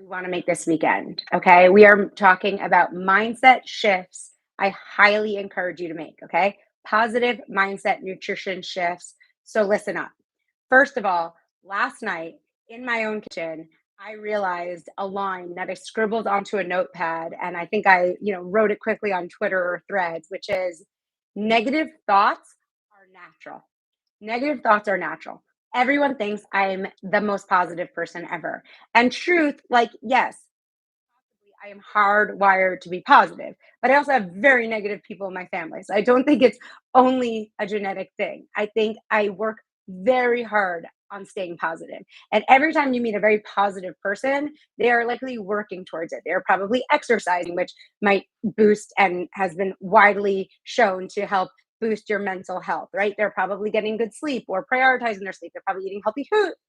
we want to make this weekend. Okay. We are talking about mindset shifts I highly encourage you to make. Okay. Positive mindset nutrition shifts. So listen up. First of all, last night in my own kitchen, I realized a line that I scribbled onto a notepad and I think I wrote it quickly on Twitter or Threads, which is negative thoughts are natural. Negative thoughts are natural. Everyone thinks I'm the most positive person ever. And truth, like, yes, I am hardwired to be positive, but I also have very negative people in my family. So I don't think it's only a genetic thing. I think I work very hard on staying positive. And every time you meet a very positive person, they are likely working towards it. They're probably exercising, which might boost and has been widely shown to help boost your mental health, right? They're probably getting good sleep or prioritizing their sleep. They're probably eating healthy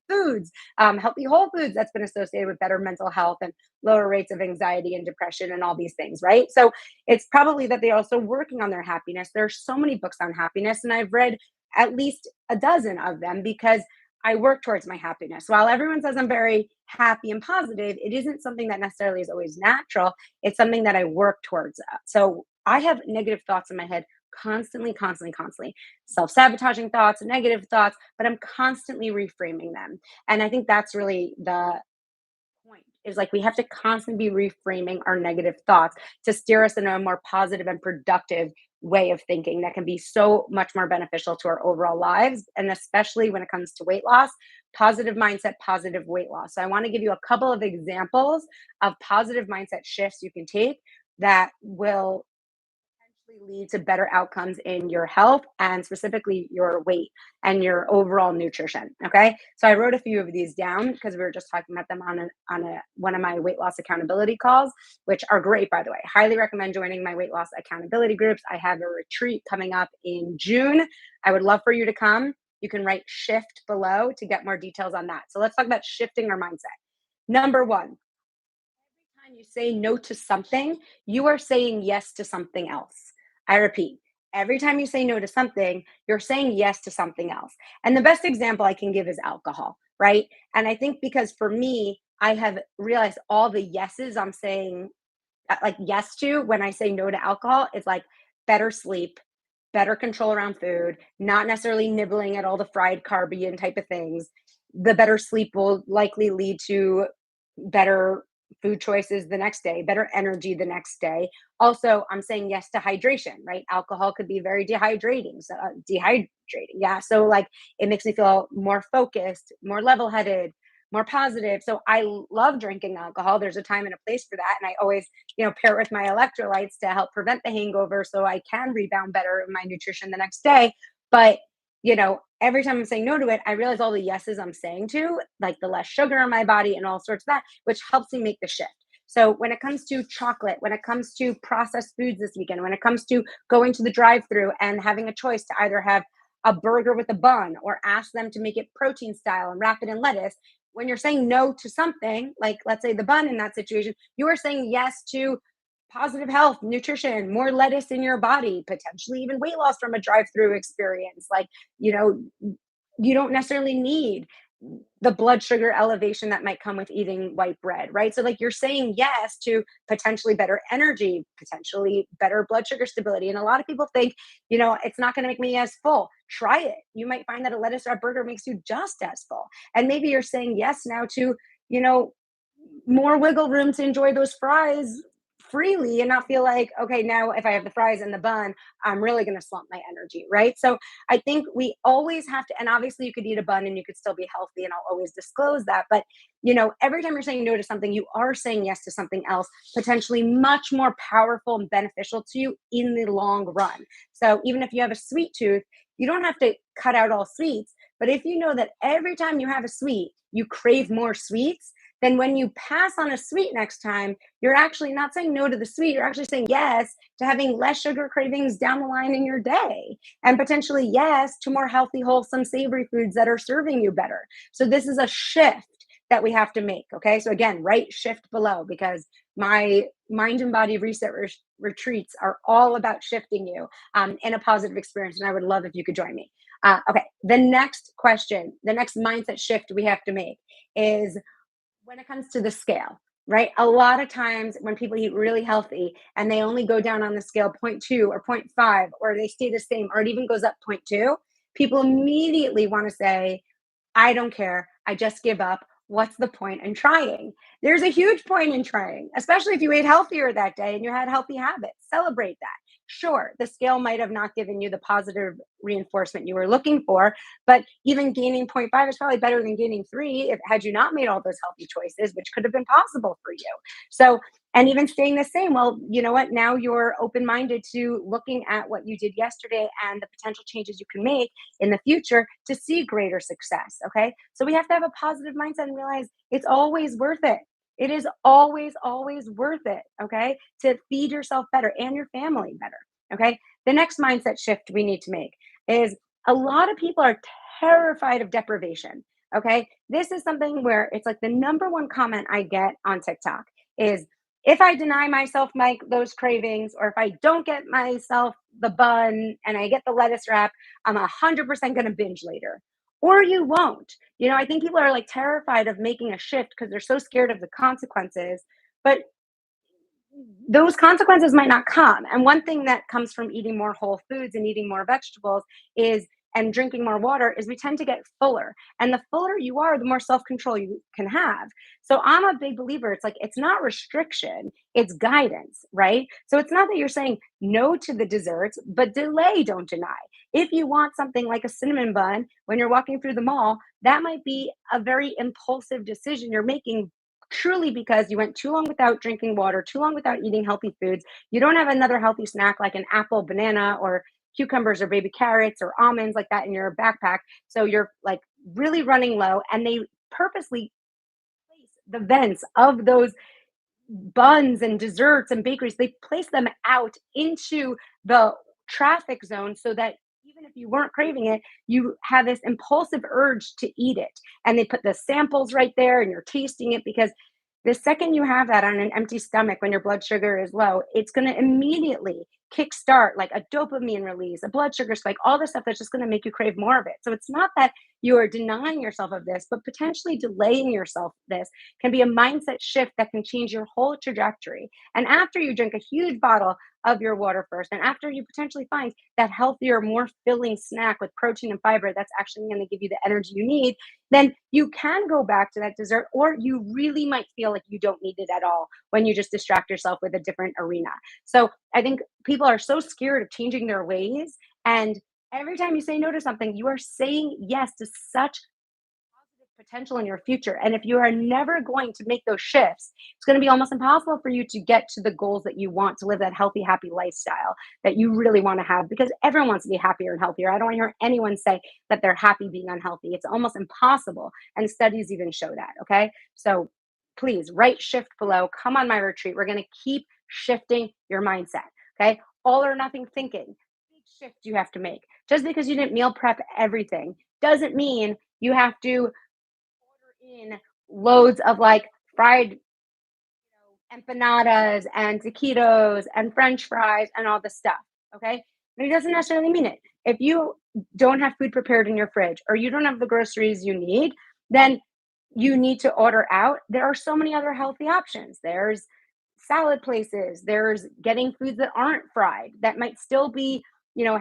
foods, healthy whole foods that's been associated with better mental health and lower rates of anxiety and depression and all these things, right? So it's probably that they're also working on their happiness. There's so many books on happiness, and I've read at least a dozen of them because I work towards my happiness. While everyone says I'm very happy and positive, it isn't something that necessarily is always natural. It's something that I work towards. So I have negative thoughts in my head constantly, constantly, constantly. Self sabotaging thoughts, negative thoughts, but I'm constantly reframing them. And I think that's really the point is like we have to constantly be reframing our negative thoughts to steer us in a more positive and productive way of thinking that can be so much more beneficial to our overall lives. And especially when it comes to weight loss, positive mindset, positive weight loss. So I want to give you a couple of examples of positive mindset shifts you can take that will lead to better outcomes in your health and specifically your weight and your overall nutrition. Okay. So I wrote a few of these down because we were just talking about them on one of my weight loss accountability calls, which are great, by the way. Highly recommend joining my weight loss accountability groups. I have a retreat coming up in June. I would love for you to come. You can write shift below to get more details on that. So let's talk about shifting our mindset. Number one, time you say no to something, you are saying yes to something else. I repeat, every time you say no to something, you're saying yes to something else. And the best example I can give is alcohol, right? And I think because for me, I have realized all the yeses I'm saying like yes to when I say no to alcohol is like better sleep, better control around food, not necessarily nibbling at all the fried carby and type of things. The better sleep will likely lead to better food choices the next day, better energy the next day. Also, I'm saying yes to hydration, right? Alcohol could be very dehydrating. So, dehydrating. Yeah. So, like, it makes me feel more focused, more level headed, more positive. So, I love drinking alcohol. There's a time and a place for that. And I always pair it with my electrolytes to help prevent the hangover so I can rebound better in my nutrition the next day. But every time I'm saying no to it, I realize all the yeses I'm saying to, like the less sugar in my body and all sorts of that, which helps me make the shift. So when it comes to chocolate, when it comes to processed foods this weekend, when it comes to going to the drive-through and having a choice to either have a burger with a bun or ask them to make it protein style and wrap it in lettuce, when you're saying no to something, like let's say the bun in that situation, you are saying yes to positive health, nutrition, more lettuce in your body, potentially even weight loss from a drive-through experience. You know, you don't necessarily need the blood sugar elevation that might come with eating white bread, right? So like you're saying yes to potentially better energy, potentially better blood sugar stability. And a lot of people think it's not going to make me as full. Try it. You might find that a lettuce wrap burger makes you just as full. And maybe you're saying yes now to, you know, more wiggle room to enjoy those fries freely and not feel like, okay, now if I have the fries and the bun, I'm really going to slump my energy, right? So I think we always have to, and obviously you could eat a bun and you could still be healthy, and I'll always disclose that. But every time you're saying no to something, you are saying yes to something else, potentially much more powerful and beneficial to you in the long run. So even if you have a sweet tooth, you don't have to cut out all sweets. But if you know that every time you have a sweet, you crave more sweets, then when you pass on a sweet next time, you're actually not saying no to the sweet. You're actually saying yes to having less sugar cravings down the line in your day, and potentially yes to more healthy, wholesome, savory foods that are serving you better. So this is a shift that we have to make. Okay. So again, write shift below because my mind and body reset retreats are all about shifting you in a positive experience. And I would love if you could join me. Okay. The next question, the next mindset shift we have to make is when it comes to the scale. right? A lot of times when people eat really healthy and they only go down on the scale point 0.2 or point 0.5, or they stay the same, or it even goes up point 0.2, people immediately want to say, I don't care. I just give up. What's the point in trying? There's a huge point in trying, especially if you ate healthier that day and you had healthy habits. Celebrate that. Sure, the scale might have not given you the positive reinforcement you were looking for, but even gaining point 0.5 is probably better than gaining 3 if had you not made all those healthy choices, which could have been possible for you. So, and even staying the same, well, you know what? Now you're open minded to looking at what you did yesterday and the potential changes you can make in the future to see greater success. Okay. So we have to have a positive mindset and realize it's always worth it. It is always, always worth it. Okay. To feed yourself better and your family better. Okay. The next mindset shift we need to make is a lot of people are terrified of deprivation. Okay. This is something where it's like the number one comment I get on TikTok is if I deny myself those cravings, or if I don't get myself the bun and I get the lettuce wrap, I'm 100% going to binge later. Or you won't. I think people are like terrified of making a shift because they're so scared of the consequences. But those consequences might not come. And one thing that comes from eating more whole foods and eating more vegetables is and drinking more water is we tend to get fuller. And the fuller you are, the more self-control you can have. So I'm a big believer. It's like it's not restriction, it's guidance, right? So it's not that you're saying no to the desserts, but delay, don't deny. If you want something like a cinnamon bun when you're walking through the mall, that might be a very impulsive decision you're making truly because you went too long without drinking water, too long without eating healthy foods. You don't have another healthy snack like an apple, banana, or cucumbers or baby carrots or almonds like that in your backpack. So you're like really running low, and they purposely place the vents of those buns and desserts and bakeries, they place them out into the traffic zone so that even if you weren't craving it, you have this impulsive urge to eat it. And they put the samples right there and you're tasting it because the second you have that on an empty stomach when your blood sugar is low, it's going to immediately kickstart like a dopamine release, a blood sugar spike, all the stuff that's just going to make you crave more of it. So it's not that you are denying yourself of this, but potentially delaying yourself this can be a mindset shift that can change your whole trajectory. And after you drink a huge bottle of your water first, and after you potentially find that healthier, more filling snack with protein and fiber that's actually going to give you the energy you need, then you can go back to that dessert, or you really might feel like you don't need it at all when you just distract yourself with a different arena. So I think people are so scared of changing their ways. And every time you say no to something, you are saying yes to such potential in your future. And if you are never going to make those shifts, it's going to be almost impossible for you to get to the goals that you want to live that healthy, happy lifestyle that you really want to have because everyone wants to be happier and healthier. I don't want to hear anyone say that they're happy being unhealthy. It's almost impossible. And studies even show that. Okay. So please write shift below. Come on my retreat. We're going to keep shifting your mindset. Okay. All or nothing thinking. Big shift you have to make. Just because you didn't meal prep everything doesn't mean you have to in loads of like fried empanadas and taquitos and french fries and all this stuff. Okay. And it doesn't necessarily mean it. If you don't have food prepared in your fridge or you don't have the groceries you need, then you need to order out. There are so many other healthy options. There's salad places, there's getting foods that aren't fried that might still be,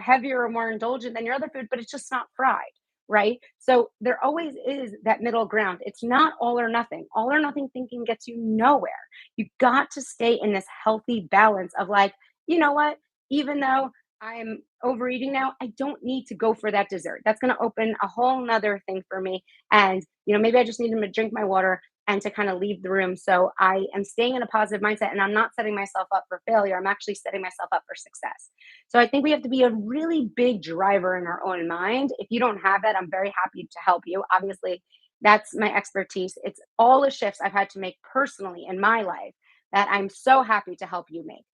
heavier or more indulgent than your other food, but it's just not fried, right? So there always is that middle ground. It's not all or nothing. All or nothing thinking gets you nowhere. You got to stay in this healthy balance of like, you know what? Even though I'm overeating now, I don't need to go for that dessert. That's going to open a whole nother thing for me. And, maybe I just need to drink my water and to kind of leave the room. So I am staying in a positive mindset and I'm not setting myself up for failure. I'm actually setting myself up for success. So I think we have to be a really big driver in our own mind. If you don't have that, I'm very happy to help you. Obviously, that's my expertise. It's all the shifts I've had to make personally in my life that I'm so happy to help you make.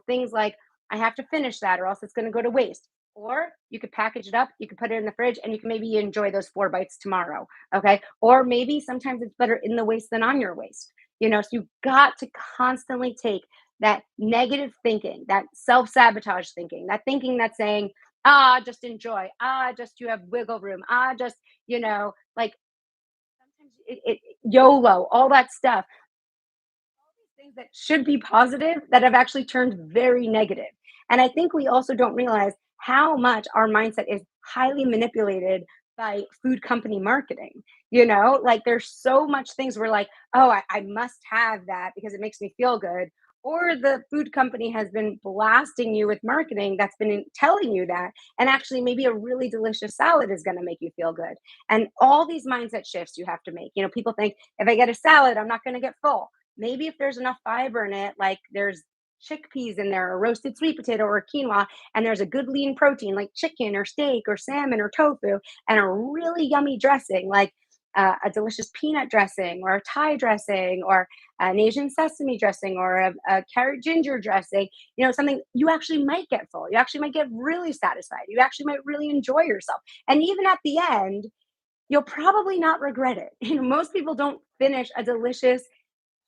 Things like I have to finish that or else it's going to go to waste. Or you could package it up, you could put it in the fridge, and you can maybe enjoy those 4 bites tomorrow. Okay. Or maybe sometimes it's better in the waste than on your waste. So you've got to constantly take that negative thinking, that self sabotage thinking, that thinking that's saying, just enjoy, just you have wiggle room, just, like sometimes YOLO, all that stuff. things that should be positive that have actually turned very negative. And I think we also don't realize how much our mindset is highly manipulated by food company marketing. Like there's so much things we're like, oh, I must have that because it makes me feel good. Or the food company has been blasting you with marketing that's been telling you that. And actually, maybe a really delicious salad is going to make you feel good. And all these mindset shifts you have to make. People think if I get a salad, I'm not going to get full. Maybe if there's enough fiber in it, like there's chickpeas in there, or roasted sweet potato, or quinoa, and there's a good lean protein like chicken or steak or salmon or tofu, and a really yummy dressing like a delicious peanut dressing or a Thai dressing or an Asian sesame dressing or a carrot ginger dressing, something you actually might get full. You actually might get really satisfied. You actually might really enjoy yourself. And even at the end, you'll probably not regret it. Most people don't finish a delicious,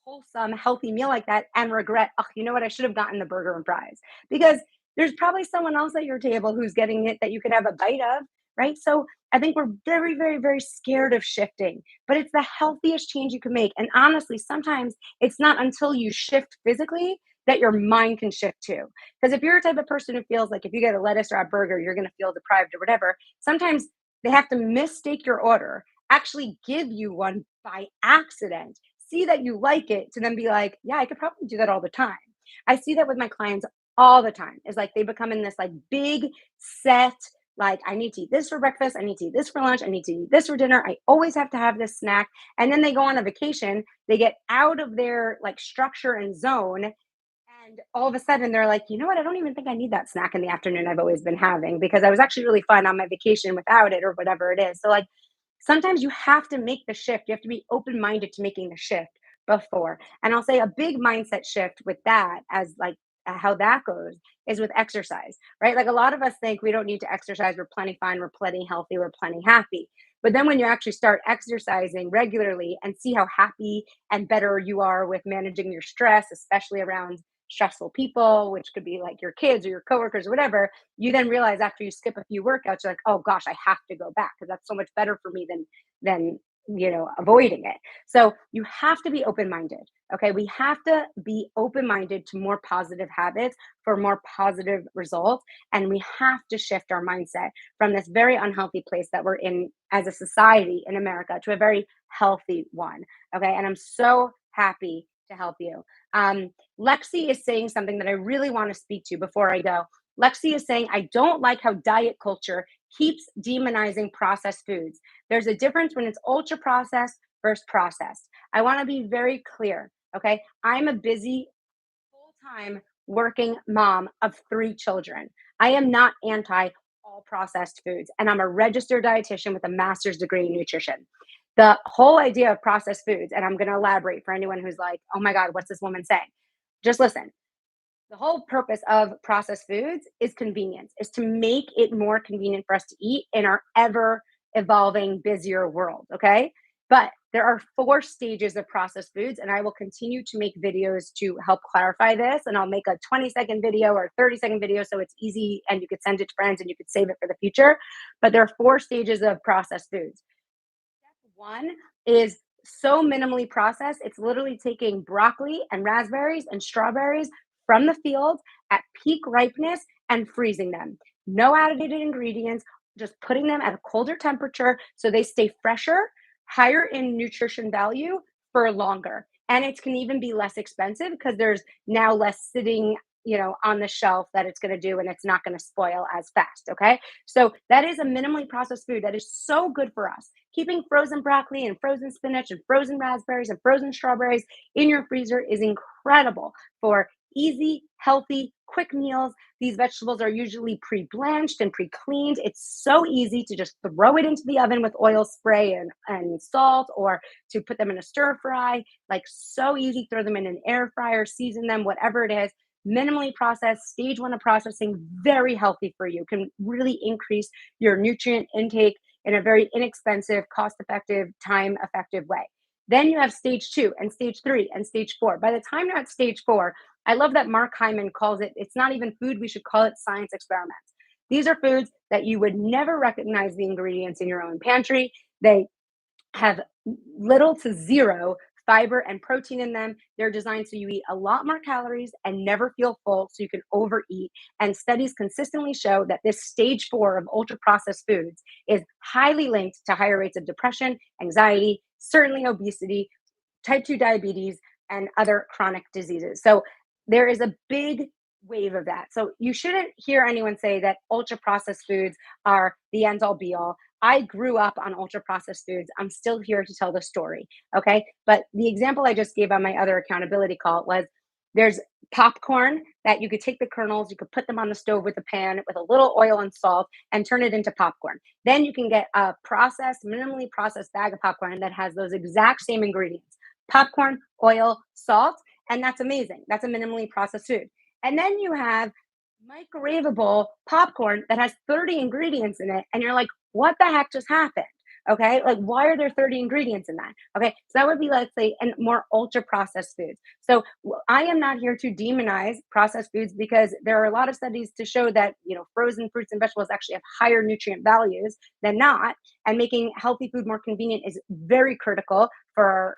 wholesome, healthy meal like that and regret, oh, you know what? I should have gotten the burger and fries because there's probably someone else at your table who's getting it that you could have a bite of, right? So I think we're very, very, very scared of shifting, but it's the healthiest change you can make. And honestly, sometimes it's not until you shift physically that your mind can shift too. Because if you're a type of person who feels like if you get a lettuce or a burger, you're going to feel deprived or whatever, sometimes they have to mistake your order, actually give you one by accident, see that you like it, to then be like, yeah, I could probably do that all the time. I see that with my clients all the time. It's like they become in this like big set, like I need to eat this for breakfast, I need to eat this for lunch, I need to eat this for dinner. I always have to have this snack. And then they go on a vacation, they get out of their like structure and zone, and all of a sudden they're like, you know what? I don't even think I need that snack in the afternoon I've always been having because I was actually really fine on my vacation without it or whatever it is. So, like, sometimes you have to make the shift. You have to be open minded to making the shift before. And I'll say a big mindset shift with that, as like how that goes, is with exercise, right? Like a lot of us think we don't need to exercise. We're plenty fine. We're plenty healthy. We're plenty happy. But then when you actually start exercising regularly and see how happy and better you are with managing your stress, especially around stressful people, which could be like your kids or your coworkers or whatever, you then realize after you skip a few workouts, you're like, oh gosh, I have to go back because that's so much better for me than avoiding it. So you have to be open-minded. Okay. We have to be open-minded to more positive habits for more positive results. And we have to shift our mindset from this very unhealthy place that we're in as a society in America to a very healthy one. Okay. And I'm so happy to help you. Lexi is saying something that I really want to speak to before I go. Lexi is saying, I don't like how diet culture keeps demonizing processed foods. There's a difference when it's ultra processed versus processed. I want to be very clear. Okay. I'm a busy, full time working mom of 3 children. I am not anti all processed foods, and I'm a registered dietitian with a master's degree in nutrition. The whole idea of processed foods, and I'm going to elaborate for anyone who's like, oh my God, what's this woman saying? Just listen. The whole purpose of processed foods is convenience, is to make it more convenient for us to eat in our ever evolving, busier world. Okay. But there are 4 stages of processed foods, and I will continue to make videos to help clarify this. And I'll make a 20-second video or 30-second video so it's easy and you could send it to friends and you could save it for the future. But there are 4 stages of processed foods. Step one is so minimally processed, it's literally taking broccoli and raspberries and strawberries from the field at peak ripeness and freezing them. No added ingredients, just putting them at a colder temperature so they stay fresher, higher in nutrition value for longer. And it can even be less expensive because there's now less sitting on the shelf that it's going to do, and it's not going to spoil as fast. Okay. So that is a minimally processed food that is so good for us. Keeping frozen broccoli and frozen spinach and frozen raspberries and frozen strawberries in your freezer is incredible for easy, healthy, quick meals. These vegetables are usually pre-blanched and pre-cleaned. It's so easy to just throw it into the oven with oil spray and salt, or to put them in a stir fry. Like, so easy. Throw them in an air fryer, season them, whatever it is. Minimally processed, stage 1 of processing, very healthy for you. Can really increase your nutrient intake in a very inexpensive, cost-effective, time-effective way. Then you have stage 2 and stage 3 and stage 4. By the time you're at stage 4, I love that Mark Hyman calls it, it's not even food, we should call it science experiments. These are foods that you would never recognize the ingredients in your own pantry. They have little to zero fiber and protein in them. They're designed so you eat a lot more calories and never feel full so you can overeat. And studies consistently show that this stage 4 of ultra processed foods is highly linked to higher rates of depression, anxiety, certainly obesity, type 2 diabetes, and other chronic diseases. So there is a big wave of that. So you shouldn't hear anyone say that ultra processed foods are the end all be all. I grew up on ultra processed foods. I'm still here to tell the story. Okay. But the example I just gave on my other accountability call was there's popcorn that you could take the kernels, you could put them on the stove with a pan with a little oil and salt and turn it into popcorn. Then you can get a processed, minimally processed bag of popcorn that has those exact same ingredients: popcorn, oil, salt. And that's amazing. That's a minimally processed food. And then you have microwavable popcorn that has 30 ingredients in it. And you're like, what the heck just happened? Okay. Like, why are there 30 ingredients in that? Okay. So that would be, let's say, and more ultra processed foods. So I am not here to demonize processed foods because there are a lot of studies to show that, frozen fruits and vegetables actually have higher nutrient values than not. And making healthy food more convenient is very critical for,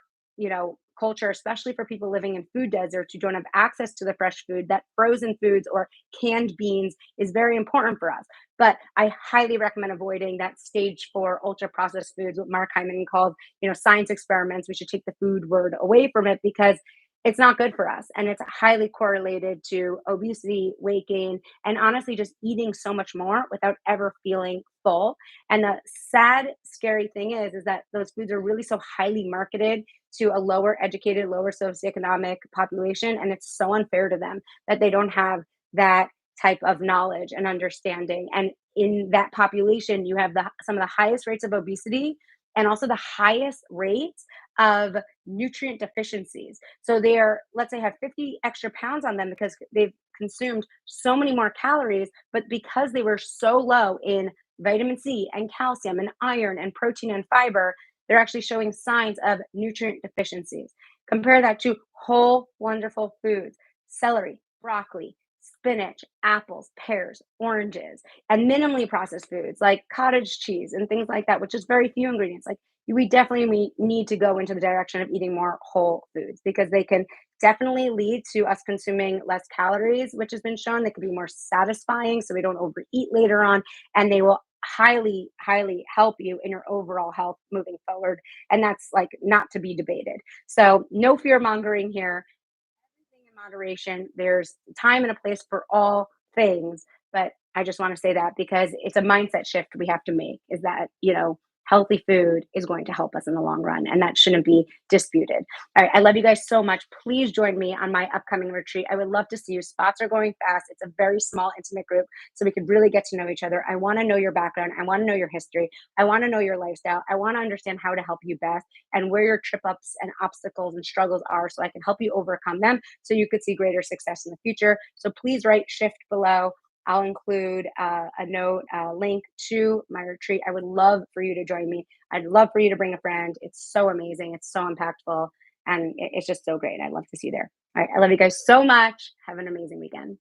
culture, especially for people living in food deserts who don't have access to the fresh food. That frozen foods or canned beans is very important for us. But I highly recommend avoiding that stage 4 ultra processed foods, what Mark Hyman called, science experiments. We should take the food word away from it because it's not good for us. And it's highly correlated to obesity, weight gain, and honestly, just eating so much more without ever feeling full. And the sad, scary thing is that those foods are really so highly marketed to a lower educated, lower socioeconomic population. And it's so unfair to them that they don't have that type of knowledge and understanding. And in that population, you have some of the highest rates of obesity and also the highest rates of nutrient deficiencies. So they're, let's say, have 50 extra pounds on them because they've consumed so many more calories, but because they were so low in vitamin C and calcium and iron and protein and fiber, they're actually showing signs of nutrient deficiencies. Compare that to whole, wonderful foods: celery, broccoli, spinach, apples, pears, oranges, and minimally processed foods like cottage cheese and things like that, which is very few ingredients. Like, we definitely need to go into the direction of eating more whole foods because they can definitely lead to us consuming less calories, which has been shown. They can be more satisfying so we don't overeat later on, and they will highly, highly help you in your overall health moving forward. And that's like not to be debated. So, no fear mongering here, everything in moderation. There's a time and a place for all things. But I just want to say that because it's a mindset shift we have to make, is that, healthy food is going to help us in the long run. And that shouldn't be disputed. All right. I love you guys so much. Please join me on my upcoming retreat. I would love to see you. Spots are going fast. It's a very small, intimate group, so we could really get to know each other. I want to know your background. I want to know your history. I want to know your lifestyle. I want to understand how to help you best and where your trip ups and obstacles and struggles are so I can help you overcome them so you could see greater success in the future. So please write shift below. I'll include a note, link to my retreat. I would love for you to join me. I'd love for you to bring a friend. It's so amazing. It's so impactful. And it's just so great. I'd love to see you there. All right. I love you guys so much. Have an amazing weekend.